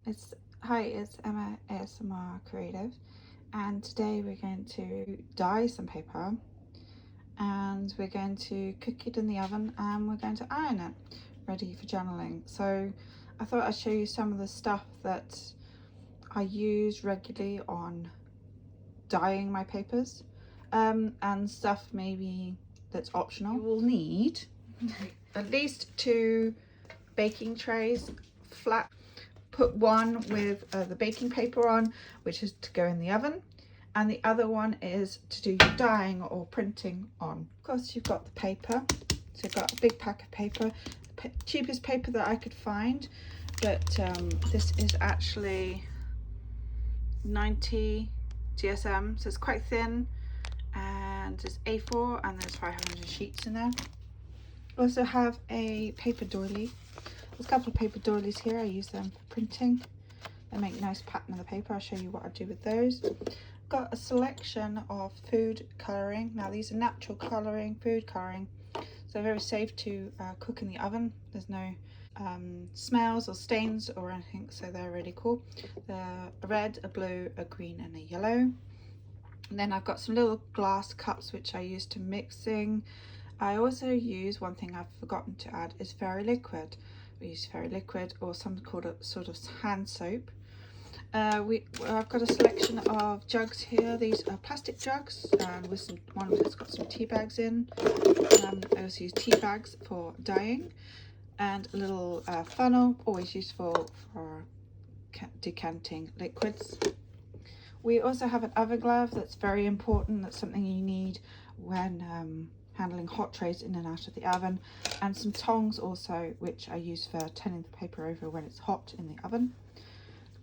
It's Emma ASMR Creative, and today we're going to dye some paper and we're going to cook it in the oven and we're going to iron it ready for journaling. So I thought I'd show you some of the stuff that I use regularly on dyeing my papers, and stuff maybe that's optional. You will need at least 2 baking trays, flat. Put one with the baking paper on, which is to go in the oven, and the other one is to do your dyeing or printing on. Of course, you've got the paper, so I've got a big pack of paper, cheapest paper that I could find, but this is actually 90 GSM, so it's quite thin, and it's A4 and there's 500 sheets in there. Also have a paper doily. There's a couple of paper doilies here. I use them for printing. They make a nice pattern of the paper. I'll show you what I do with those. Got a selection of food colouring. Now these are natural colouring, food colouring, so very safe to cook in the oven. There's no smells or stains or anything, so they're really cool. They're a red, a blue, a green and a yellow. And then I've got some little glass cups which I use to mixing. I also use, one thing I've forgotten to add, is fairy liquid. We use fairy liquid or something called a sort of hand soap. I've got a selection of jugs here. These are plastic jugs with one that's got some tea bags in. I also use tea bags for dyeing, and a little funnel, always useful for decanting liquids. We also have an oven glove that's very important. That's something you need when handling hot trays in and out of the oven, and some tongs also, which I use for turning the paper over when it's hot in the oven.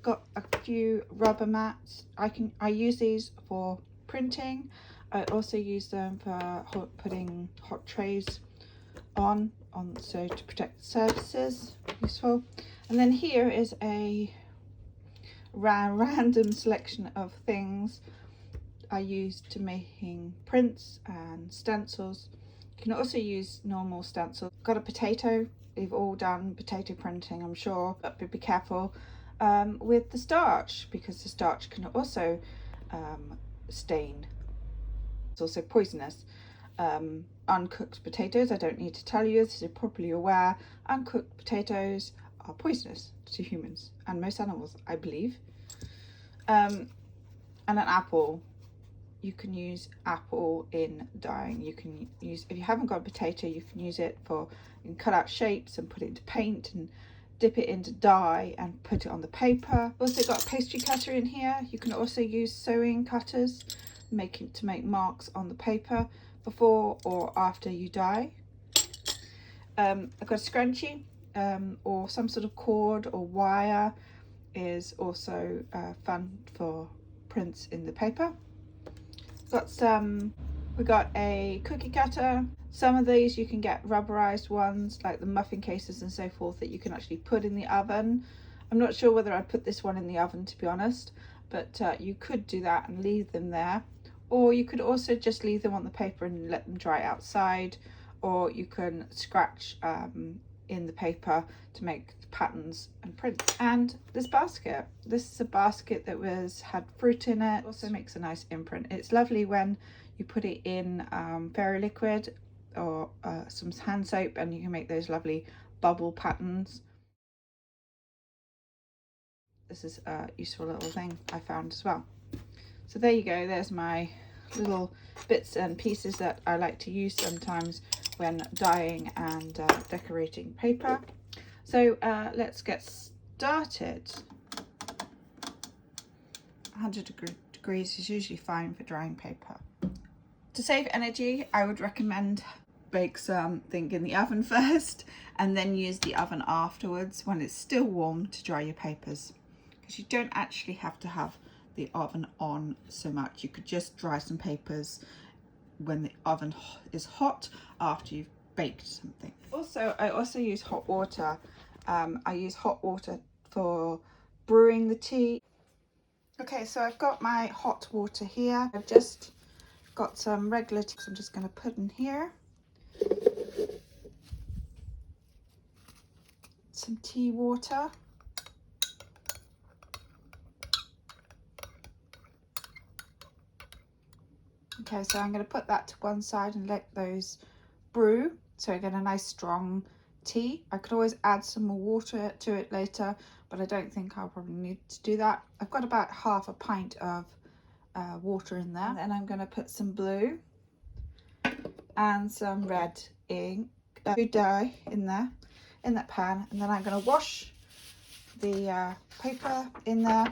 Got a few rubber mats. I use these for printing. I also use them for putting hot trays on so to protect the surfaces, useful. And then here is a random selection of things I use to making prints and stencils. You can also use normal stencils. Got a potato. We've all done potato printing, I'm sure, but be careful with the starch, because the starch can also stain. It's also poisonous. Uncooked potatoes, I don't need to tell you, as you're probably aware, uncooked potatoes are poisonous to humans and most animals, I believe. And an apple. You can use apple in dyeing. You can use, if you haven't got a potato, you can use it for, you can cut out shapes and put it into paint and dip it into dye and put it on the paper. Also got a pastry cutter in here. You can also use sewing cutters to make marks on the paper before or after you dye. I've got a scrunchie or some sort of cord or wire is also fun for prints in the paper. We got a cookie cutter. Some of these you can get rubberized ones, like the muffin cases and so forth, that you can actually put in the oven. I'm not sure whether I'd put this one in the oven, to be honest, but you could do that and leave them there. Or you could also just leave them on the paper and let them dry outside, or you can scratch in the paper to make patterns and prints. And this basket, this is a basket that had fruit in it. Also makes a nice imprint. It's lovely when you put it in fairy liquid or some hand soap, and you can make those lovely bubble patterns. This is a useful little thing I found as well. So there you go, there's my little bits and pieces that I like to use sometimes when dyeing and decorating paper. So let's get started. 100 degrees is usually fine for drying paper. To save energy, I would recommend bake something in the oven first and then use the oven afterwards when it's still warm to dry your papers, because you don't actually have to have the oven on so much. You could just dry some papers when the oven is hot after you've baked something. Also, I also use hot water. I use hot water for brewing the tea. Okay, so I've got my hot water here. I've just got some regular tea, so I'm just going to put in here some tea water. Okay, so I'm going to put that to one side and let those brew so I get a nice strong tea. I could always add some more water to it later, but I don't think I'll probably need to do that. I've got about half a pint of water in there, and then I'm going to put some blue and some red ink, food dye in there, in that pan, and then I'm going to wash the paper in there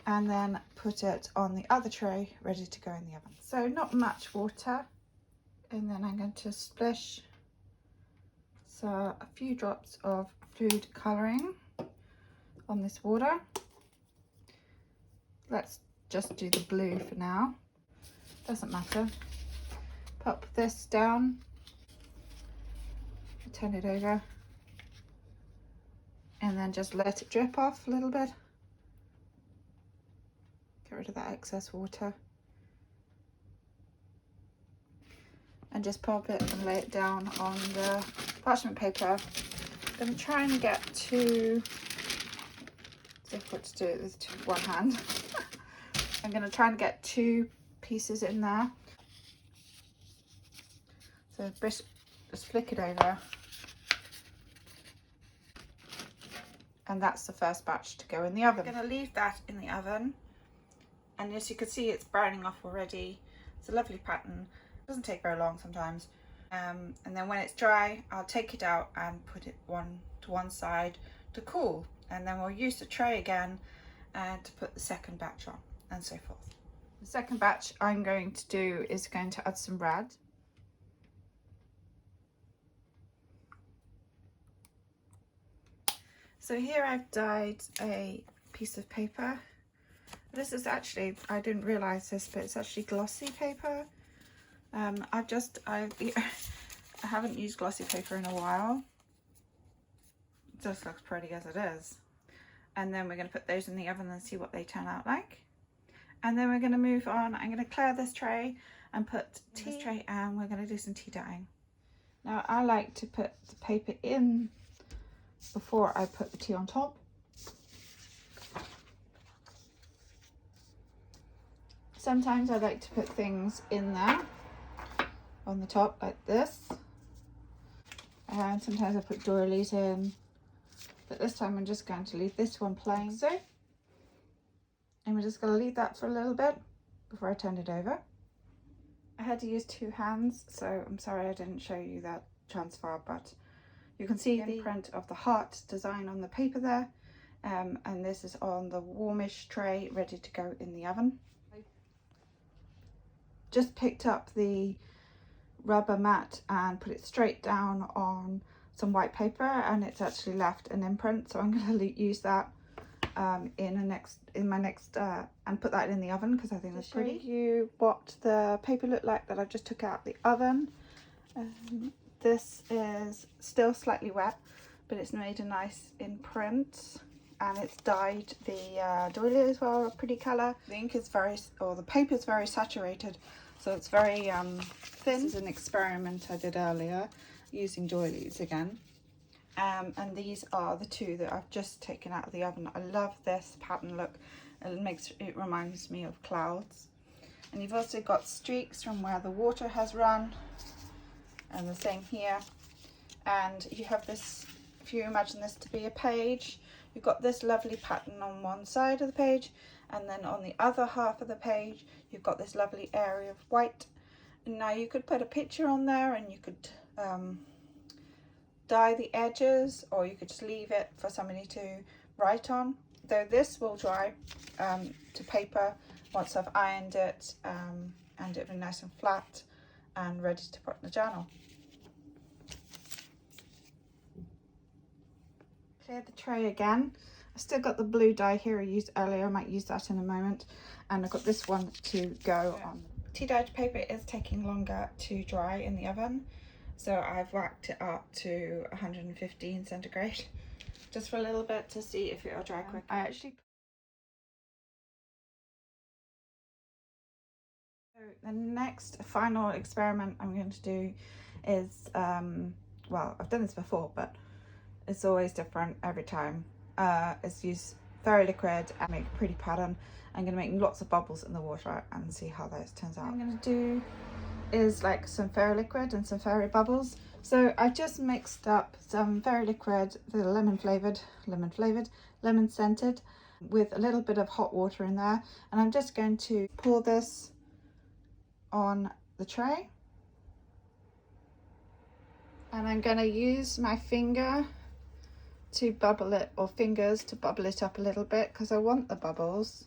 and then put it on the other tray ready to go in the oven. So not much water, and then I'm going to splish a few drops of food colouring on this water. Let's just do the blue for now, doesn't matter. Pop this down, turn it over, and then just let it drip off a little bit. Get rid of that excess water. And just pop it and lay it down on the parchment paper. I'm going to try and get two, it's difficult to do it with one hand. I'm going to try and get 2 pieces in there. So just flick it over. And that's the first batch to go in the oven. I'm going to leave that in the oven. And as you can see, it's browning off already. It's a lovely pattern. It doesn't take very long sometimes. And then when it's dry, I'll take it out and put it to one side to cool. And then we'll use the tray again to put the second batch on, and so forth. The second batch I'm going to do is going to add some red. So here I've dyed a piece of paper. This is actually, I didn't realise this, but it's actually glossy paper. I haven't used glossy paper in a while. It just looks pretty as it is. And then we're going to put those in the oven and see what they turn out like. And then we're going to move on. I'm going to clear this tray and put tea in this tray, and we're going to do some tea dyeing. Now I like to put the paper in before I put the tea on top. Sometimes I like to put things in there on the top like this, and sometimes I put doilies in, but this time I'm just going to leave this one plain, so, and we're just going to leave that for a little bit before I turn it over. I had to use 2 hands, so I'm sorry I didn't show you that transfer, but you can see the imprint of the heart design on the paper there, and this is on the warmish tray ready to go in the oven. I just picked up the rubber mat and put it straight down on some white paper, and it's actually left an imprint, so I'm going to use that in my next and put that in the oven because I think that's pretty. Show you what the paper looked like that I just took out of the oven. This is still slightly wet, but it's made a nice imprint, and it's dyed the doily as well, a pretty colour. The ink is the paper is very saturated, so it's very thin. This is an experiment I did earlier using doilies again. And these are the 2 that I've just taken out of the oven. I love this pattern look. It reminds me of clouds. And you've also got streaks from where the water has run, and the same here. And you have this, if you imagine this to be a page, you've got this lovely pattern on one side of the page, and then on the other half of the page you've got this lovely area of white. And now you could put a picture on there, and you could dye the edges, or you could just leave it for somebody to write on. Though this will dry to paper once I've ironed it, and it'll be nice and flat and ready to put in the journal. Clear the tray again. I've still got the blue dye here I used earlier. I might use that in a moment, and I've got this one to go on. Tea dyed paper is taking longer to dry in the oven, so I've whacked it up to 115 centigrade just for a little bit to see if it'll dry quick. So the next final experiment I'm going to do is, well, I've done this before, but it's always different every time, is use fairy liquid and make a pretty pattern. I'm going to make lots of bubbles in the water and see how this turns out. What I'm going to do is like some fairy liquid and some fairy bubbles. So I just mixed up some fairy liquid, the lemon scented, with a little bit of hot water in there, and I'm just going to pour this on the tray, and I'm going to use my finger to bubble it, or fingers to bubble it up a little bit, because I want the bubbles.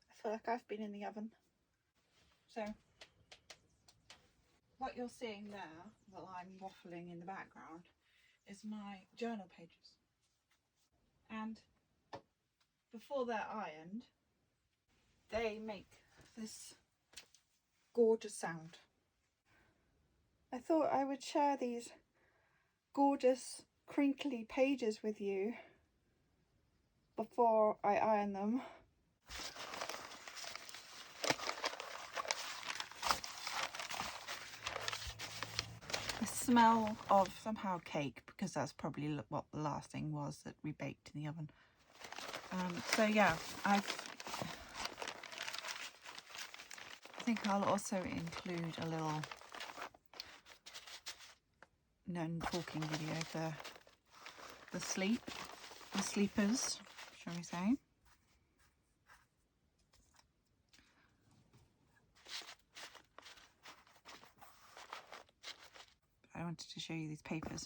I feel like I've been in the oven. So what you're seeing there, while I'm waffling in the background, is my journal pages. And before they're ironed, they make this gorgeous sound. I thought I would share these gorgeous crinkly pages with you before I iron them. The smell of somehow cake, because that's probably what the last thing was that we baked in the oven. So yeah, I think I'll also include a little known talking video for the sleepers, shall we say. I wanted to show you these papers.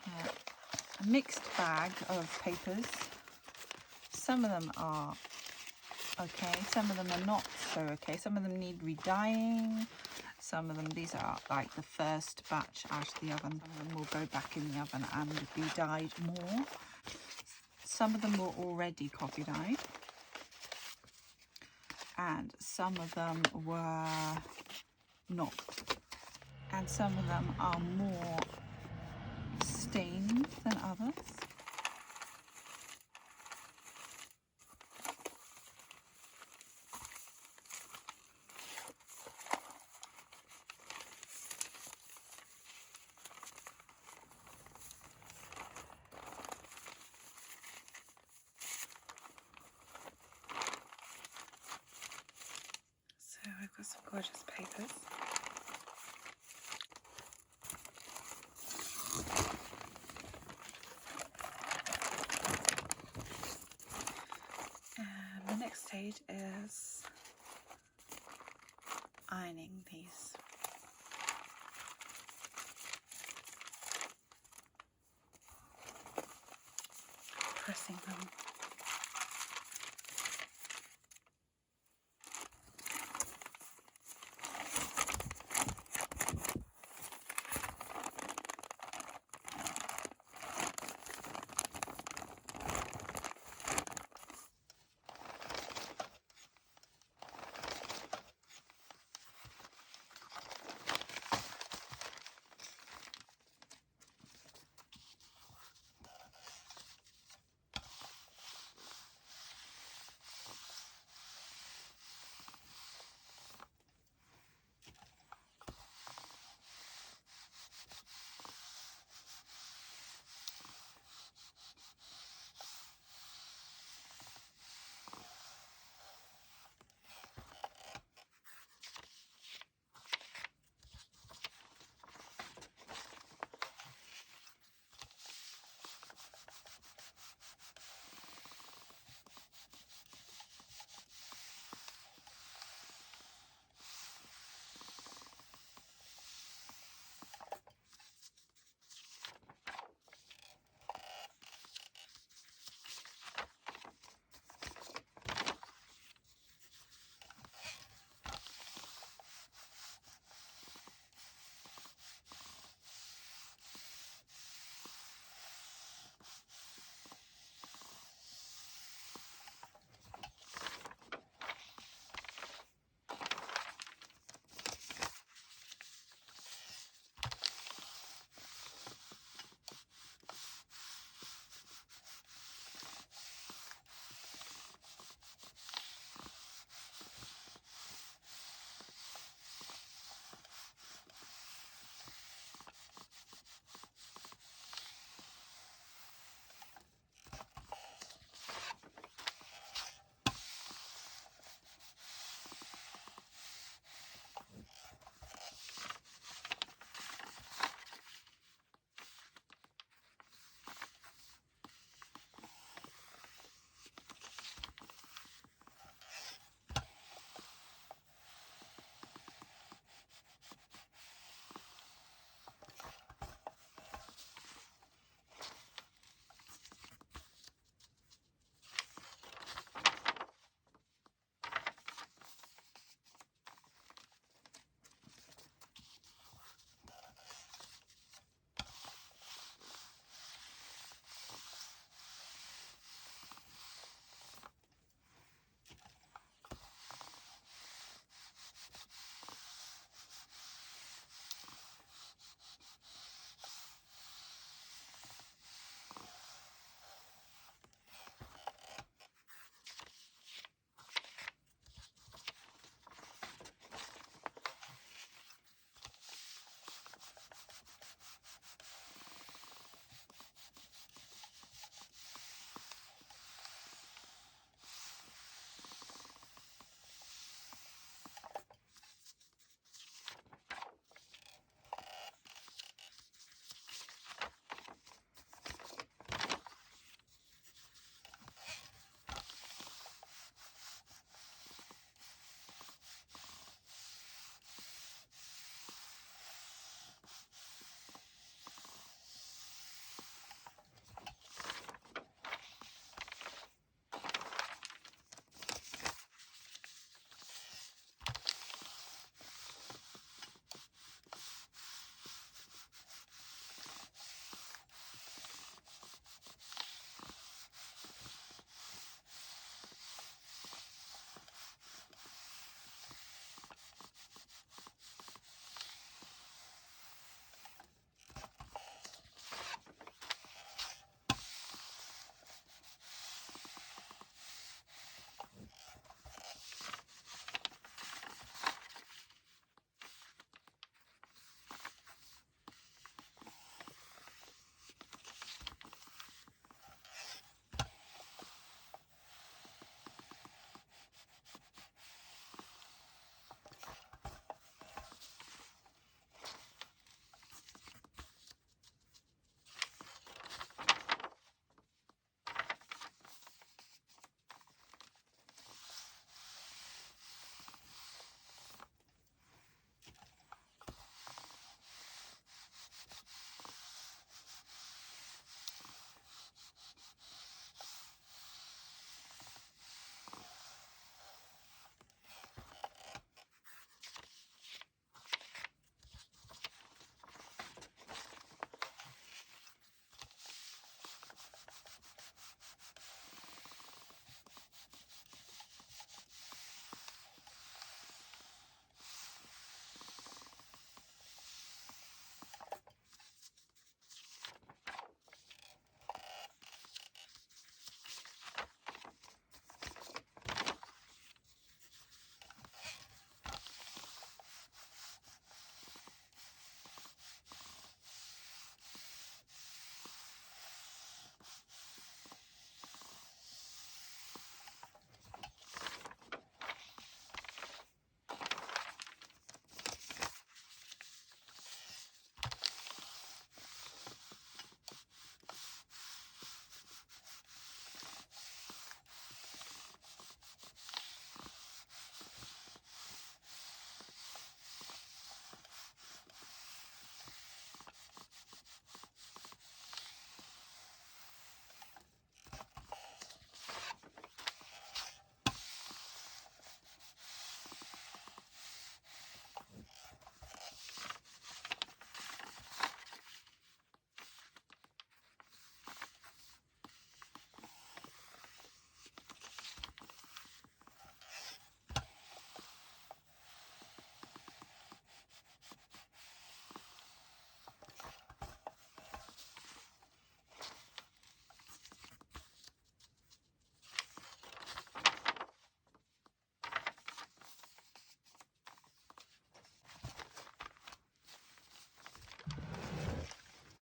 A mixed bag of papers. Some of them are okay, some of them are not so okay. Some of them need re-dyeing. Some of them, these are like the first batch out of the oven. Some of them will go back in the oven and be dyed more. Some of them were already coffee dyed. And some of them were not. And some of them are more stained than others. So I've got some gorgeous papers. And the next stage is ironing these. Pressing them.